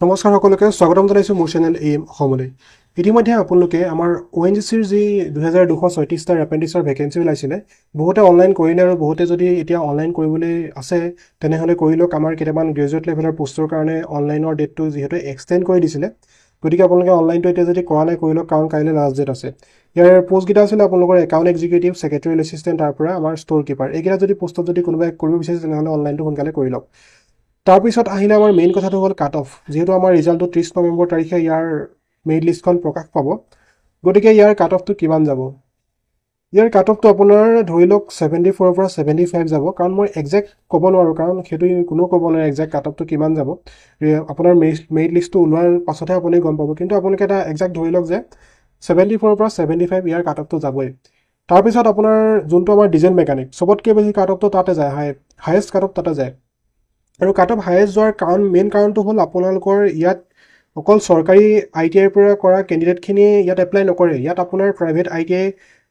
নমস্কাৰ সকলোকে স্বাগতম জনাইছোঁ মোৰ চেনেল এম অসমলৈ। ইতিমধ্যে আপোনালোকে আমাৰ ONGCৰ যি 2236টা এপেণ্ডিক্সৰ ভেকেঞ্চি ওলাইছিলে, বহুতে অনলাইন কৰিলে আৰু বহুতে যদি এতিয়া অনলাইন কৰিবলৈ আছে তেনেহ'লে কৰি লওক। আমাৰ কেইটামান গ্ৰেজুৱেট লেভেলৰ পোষ্টৰ কাৰণে অনলাইনৰ ডেটটো যিহেতু এক্সটেণ্ড কৰি দিছিলে, গতিকে আপোনালোকে অনলাইনটো এতিয়া যদি কৰা নাই কৰি লওক, কাৰণ কাইলৈ লাষ্ট ডেট আছে। ইয়াৰ পোষ্টকেইটা আছিলে আপোনালোকৰ একাউণ্ট এক্সিকিউটিভ, ছেক্ৰেটেৰিয়েল এছিষ্টেণ্ট, তাৰ পৰা আমাৰ ষ্ট'ৰ কিপাৰ। এইকেইটা যদি পোষ্টত যদি কোনোবাই কৰিব বিচাৰিছে তেনেহ'লে অনলাইনটো সোনকালে কৰি লওক। তাৰপিছত আহিলে আমাৰ মেইন কথাটো হ'ল কাট অফ। যিহেতু আমাৰ ৰিজাল্টটো 30 নৱেম্বৰ তাৰিখে ইয়াৰ মেৰিট লিষ্টখন প্ৰকাশ পাব, গতিকে ইয়াৰ কাট অফটো কিমান যাব? ইয়াৰ কাট অফটো আপোনাৰ ধৰি লওক 74ৰ পৰা 75 যাব, কাৰণ মই একজেক্ট ক'ব নোৱাৰোঁ, কাৰণ সেইটো কোনেও ক'ব নোৱাৰে একজেক্ট কাট অফটো কিমান যাব। আপোনাৰ মেৰিট লিষ্টটো ওলোৱাৰ পাছতহে আপুনি গম পাব, কিন্তু আপোনালোকে এটা একজেক্ট ধৰি লওক যে 74ৰ পৰা 75 ইয়াৰ কাট অফটো যাবই। তাৰপিছত আপোনাৰ যোনটো আমাৰ ডিজেল মেকানিক, চবতকৈ বেছি কাট অফটো তাতে যায়, হায়েষ্ট কাট অফ তাতে যায়। আৰু কাট অফ হায়েষ্ট যোৱাৰ মেইন কাৰণটো হ'ল আপোনালোকৰ ইয়াত অকল চৰকাৰী ITI পৰা কৰা কেণ্ডিডেটখিনিয়ে ইয়াত এপ্লাই নকৰে, ইয়াত আপোনাৰ প্ৰাইভেট ITI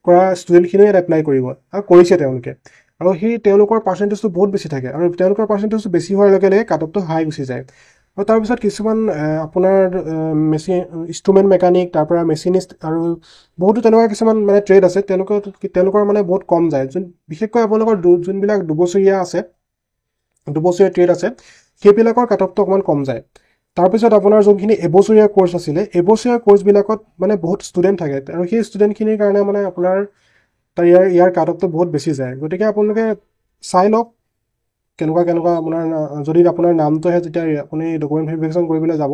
কৰা ষ্টুডেণ্টখিনিয়ে ইয়াত এপ্লাই কৰিব আৰু কৰিছে তেওঁলোকে। আৰু তেওঁলোকৰ পাৰ্চেণ্টেজটো বহুত বেছি থাকে, আৰু তেওঁলোকৰ পাৰ্চেণ্টেজটো বেছি হোৱাৰ লগে লগে কাট অফটো হাই গুচি যায়। আৰু তাৰপিছত কিছুমান আপোনাৰ ইনষ্ট্ৰুমেণ্ট মেকানিক, তাৰপৰা মেচিনিষ্ট আৰু বহুতো তেনেকুৱা কিছুমান মানে ট্ৰেড আছে, তেওঁলোকৰ মানে বহুত কম যায়। বিশেষকৈ আপোনালোকৰ যোনবিলাক দুবছৰীয়া ট্ৰেড আছে, সেইবিলাকৰ কাট অফটো অকণমান কম যায়। তাৰপিছত আপোনাৰ যোনখিনি এবছৰীয়া কোৰ্চ আছিলে, এবছৰীয়া কোৰ্চবিলাকত মানে বহুত ষ্টুডেণ্ট থাকে, আৰু সেই ষ্টুডেণ্টখিনিৰ কাৰণে মানে আপোনাৰ ইয়াৰ কাট অফটো বহুত বেছি যায়। গতিকে আপোনালোকে চাই লওক কেনেকুৱা আপোনাৰ, যদি আপোনাৰ নামটো আহে তেতিয়া আপুনি ডকুমেণ্ট ভেৰিফিকেশ্যন কৰিবলৈ যাব।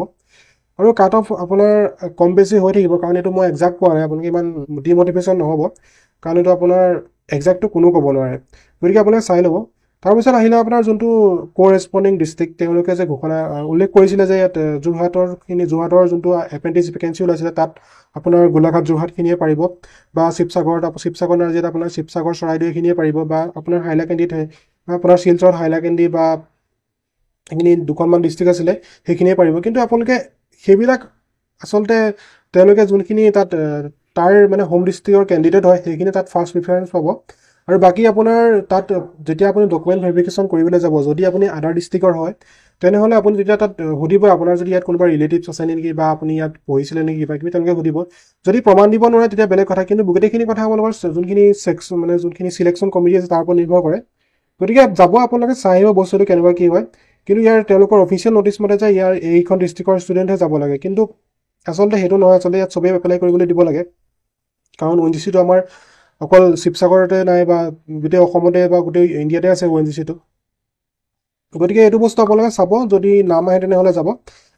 আৰু কাট অফ আপোনাৰ কম বেছি হৈ থাকিব, কাৰণ এইটো মই একজাক্ট কোৱা নাই, আপোনালোকে ইমান ডিমটিভেশ্যন নহ'ব, কাৰণ এইটো আপোনাৰ একজাক্টটো কোনো ক'ব নোৱাৰে। গতিকে আপোনালোকে চাই ল'ব। তাৰপিছত আহিলে আপোনাৰ যোনটো কৰেছপণ্ডিং ডিষ্ট্ৰিক্ট, তেওঁলোকে যে ঘোষণা উল্লেখ কৰিছিলে যে ইয়াত যোৰহাটৰ যোনটো এপেণ্ডিক্স ভেকেঞ্চি ওলাইছিলে, তাত আপোনাৰ গোলাঘাট যোৰহাটখিনিয়ে পাৰিব, বা শিৱসাগৰ নাজিৰাত আপোনাৰ শিৱসাগৰ চৰাইদেউ এইখিনিয়ে পাৰিব, বা আপোনাৰ হাইলাকান্দিত বা আপোনাৰ শিলচৰত হাইলাকান্দি বা সেইখিনি দুখনমান ডিষ্ট্ৰিক্ট আছিলে সেইখিনিয়ে পাৰিব। কিন্তু আপোনালোকে সেইবিলাক আচলতে তেওঁলোকে যোনখিনি তাত তাৰ মানে হোম ডিষ্ট্ৰিক্টৰ কেণ্ডিডেট হয়, সেইখিনি তাত ফাৰ্ষ্ট প্ৰিফাৰেঞ্চ পাব। আৰু বাকী আপোনাৰ তাত যেতিয়া আপুনি ডকুমেণ্ট ভেৰিফিকেশ্যন কৰিবলৈ যাব, যদি আপুনি আদাৰ ডিষ্ট্ৰিক্টৰ হয় তেনেহ'লে আপুনি তেতিয়া তাত সুধিব আপোনাৰ যদি ইয়াত কোনোবা ৰিলেটিভছ আছে নেকি, বা আপুনি ইয়াত পঢ়িছিলে নেকি, কিবা কিবি তেওঁলোকে সুধিব। যদি প্ৰমাণ দিব নোৱাৰে তেতিয়া বেলেগ কথা, কিন্তু গোটেইখিনি কথা আপোনালোকৰ যোনখিনি চিলেকশ্যন কমিটি আছে তাৰ ওপৰত নিৰ্ভৰ কৰে। গতিকে যাব আপোনালোকে চাই আহিব বস্তুটো কেনেকুৱা কি হয়। কিন্তু তেওঁলোকৰ অফিচিয়েল নটিচ মতে যে এইখন ডিষ্ট্ৰিক্টৰ ষ্টুডেণ্টহে যাব লাগে, কিন্তু আচলতে সেইটো নহয়। আচলতে ইয়াত চবেই এপ্লাই কৰিবলৈ দিব লাগে, কাৰণ ONGCটো আমাৰ অকল শিৱসাগৰতে নাই, বা গোটেই অসমতে বা গোটেই ইণ্ডিয়াতে আছে ONGCটো। গতিকে এইটো বস্তু আপোনালোকে চাব, যদি নাম আহে তেনেহ'লে যাব।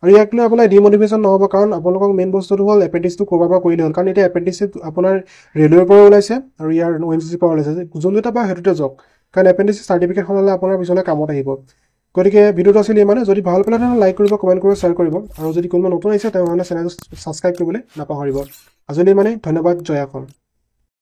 আৰু ইয়াক লৈ আপোনাৰ ডিমটিভেশ্যন নহ'ব, কাৰণ আপোনালোকক মেইন বস্তুটো হ'ল এপেণ্ডিক্সটো ক'ৰবাৰ পৰা কৰিলে হ'ল, কাৰণ এতিয়া এপেণ্ডিক্স আপোনাৰ ৰেলৱেৰ পৰা ওলাইছে আৰু ইয়াৰ ONGCৰ পৰা ওলাইছে, যোনটোতে পায় সেইটোতে যাওক, কাৰণ এপেণ্ডিক্স চাৰ্টিফিকেটখন হ'লে আপোনাৰ পিছলৈ কামত আহিব। গতিকে ভিডিঅ'টো আছিলে ইমানে। যদি ভাল পালে তেনেহ'লে লাইক কৰিব, কমেণ্ট কৰিব, শ্বেয়াৰ কৰিব, আৰু যদি কোনোবা নতুন আহিছে তেনেহ'লে চেনেলটো ছাবস্ক্ৰাইব কৰিবলৈ নাপাহৰিব। আজিলৈ ইমানেই, ধন্যবাদ, জয় অসম।